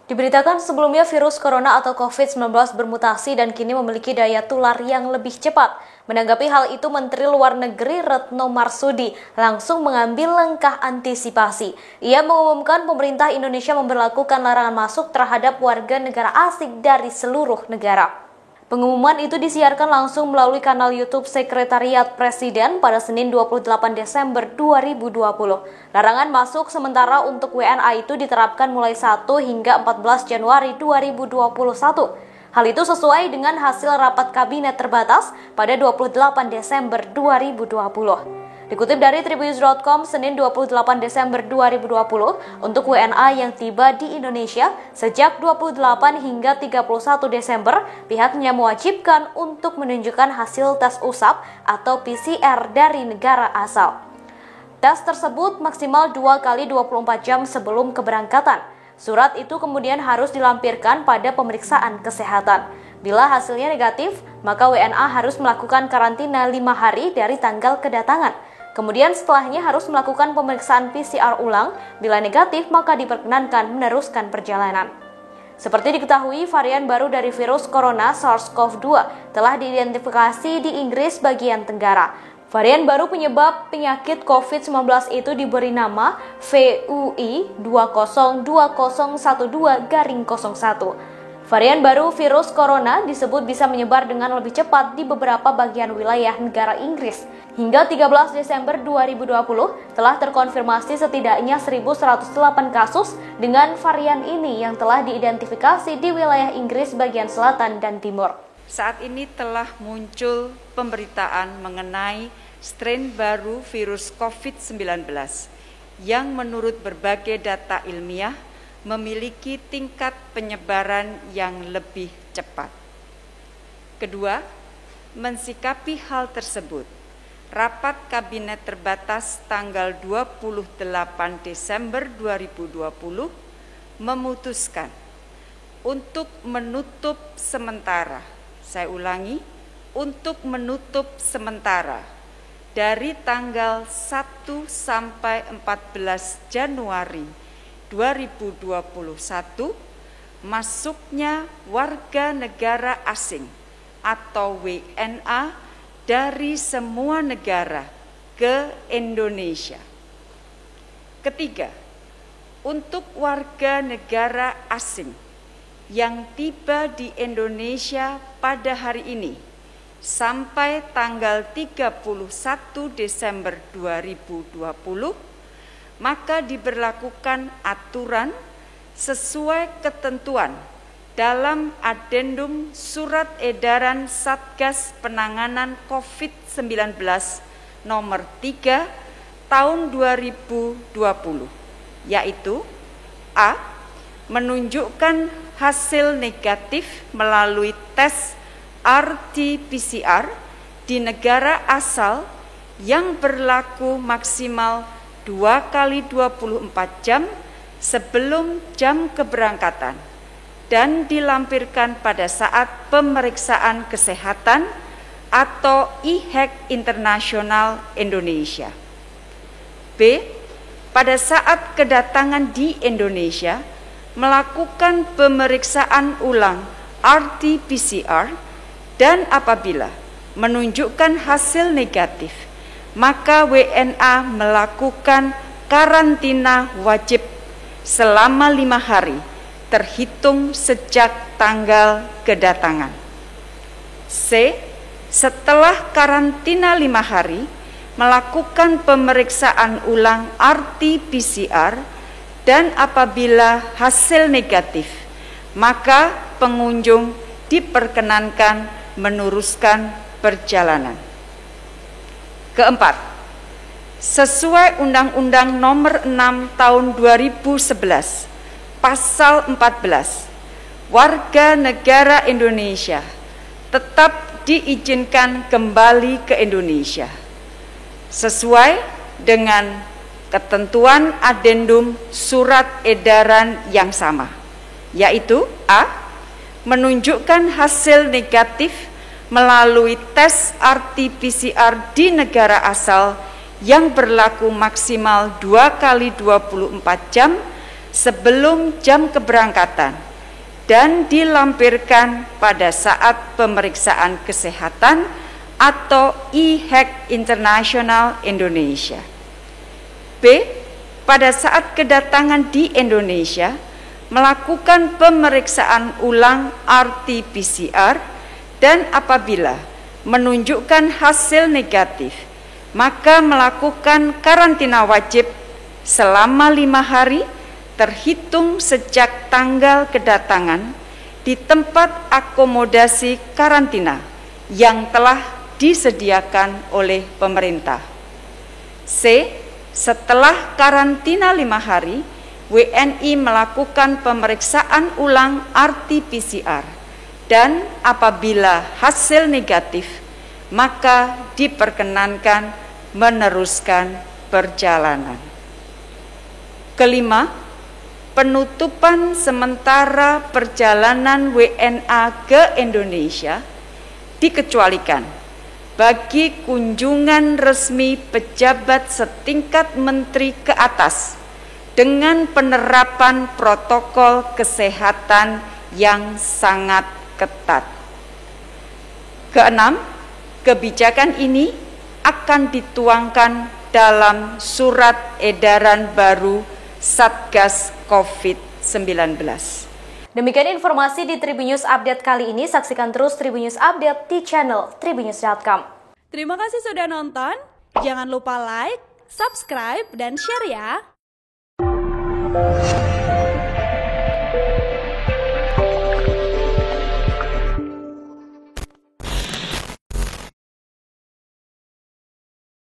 Diberitakan sebelumnya virus corona atau COVID-19 bermutasi dan kini memiliki daya tular yang lebih cepat. Menanggapi hal itu, Menteri Luar Negeri Retno Marsudi langsung mengambil langkah antisipasi. Ia mengumumkan pemerintah Indonesia memberlakukan larangan masuk terhadap warga negara asing dari seluruh negara. Pengumuman itu disiarkan langsung melalui kanal YouTube Sekretariat Presiden pada Senin 28 Desember 2020. Larangan masuk sementara untuk WNA itu diterapkan mulai 1 hingga 14 Januari 2021. Hal itu sesuai dengan hasil rapat kabinet terbatas pada 28 Desember 2020. Dikutip dari Tribunnews.com, Senin 28 Desember 2020, untuk WNA yang tiba di Indonesia sejak 28 hingga 31 Desember, pihaknya mewajibkan untuk menunjukkan hasil tes usap atau PCR dari negara asal. Tes tersebut maksimal 2 kali 24 jam sebelum keberangkatan. Surat itu kemudian harus dilampirkan pada pemeriksaan kesehatan. Bila hasilnya negatif, maka WNA harus melakukan karantina 5 hari dari tanggal kedatangan. Kemudian setelahnya harus melakukan pemeriksaan PCR ulang. Bila negatif, maka diperkenankan meneruskan perjalanan. Seperti diketahui, varian baru dari virus corona SARS-CoV-2 telah diidentifikasi di Inggris bagian tenggara. Varian baru penyebab penyakit COVID-19 itu diberi nama VUI 202012-01. Varian baru virus corona disebut bisa menyebar dengan lebih cepat di beberapa bagian wilayah negara Inggris. Hingga 13 Desember 2020 telah terkonfirmasi setidaknya 1.108 kasus dengan varian ini yang telah diidentifikasi di wilayah Inggris bagian selatan dan timur. Saat ini telah muncul pemberitaan mengenai strain baru virus COVID-19 yang menurut berbagai data ilmiah memiliki tingkat penyebaran yang lebih cepat. Kedua, mensikapi hal tersebut, rapat kabinet terbatas tanggal 28 Desember 2020 memutuskan untuk menutup sementara, saya ulangi, untuk menutup sementara dari tanggal 1 sampai 14 Januari 2021 masuknya warga negara asing atau WNA dari semua negara ke Indonesia. Ketiga, untuk warga negara asing yang tiba di Indonesia pada hari ini sampai tanggal 31 Desember 2020, maka diberlakukan aturan sesuai ketentuan dalam Adendum Surat Edaran Satgas Penanganan COVID-19 nomor 3 tahun 2020, yaitu A. Menunjukkan hasil negatif melalui tes RT-PCR di negara asal yang berlaku maksimal 2 kali 24 jam sebelum jam keberangkatan dan dilampirkan pada saat pemeriksaan kesehatan atau IHEC Internasional Indonesia. B. Pada saat kedatangan di Indonesia melakukan pemeriksaan ulang RT-PCR dan apabila menunjukkan hasil negatif, maka WNA melakukan karantina wajib selama 5 hari terhitung sejak tanggal kedatangan. C. Setelah karantina 5 hari, melakukan pemeriksaan ulang RT-PCR dan apabila hasil negatif, maka pengunjung diperkenankan meneruskan perjalanan. Keempat, sesuai Undang-Undang Nomor 6 Tahun 2011, Pasal 14, warga negara Indonesia tetap diizinkan kembali ke Indonesia sesuai dengan ketentuan Adendum Surat Edaran yang sama, yaitu A. Menunjukkan hasil negatif melalui tes RT-PCR di negara asal yang berlaku maksimal 2 kali 24 jam sebelum jam keberangkatan dan dilampirkan pada saat pemeriksaan kesehatan atau e-hack Internasional Indonesia. B. Pada saat kedatangan di Indonesia, melakukan pemeriksaan ulang RT-PCR dan apabila menunjukkan hasil negatif, maka melakukan karantina wajib selama 5 hari terhitung sejak tanggal kedatangan di tempat akomodasi karantina yang telah disediakan oleh pemerintah. C. Setelah karantina 5 hari, WNI melakukan pemeriksaan ulang RT-PCR dan apabila hasil negatif, maka diperkenankan meneruskan perjalanan. Kelima, penutupan sementara perjalanan WNA ke Indonesia dikecualikan bagi kunjungan resmi pejabat setingkat menteri ke atas dengan penerapan protokol kesehatan yang sangat ketat. Keenam, kebijakan ini akan dituangkan dalam surat edaran baru Satgas COVID-19. Demikian informasi di Tribun News Update kali ini. Saksikan terus Tribun News Update di channel tribunnews.com. Terima kasih sudah nonton. Jangan lupa like, subscribe, dan share ya.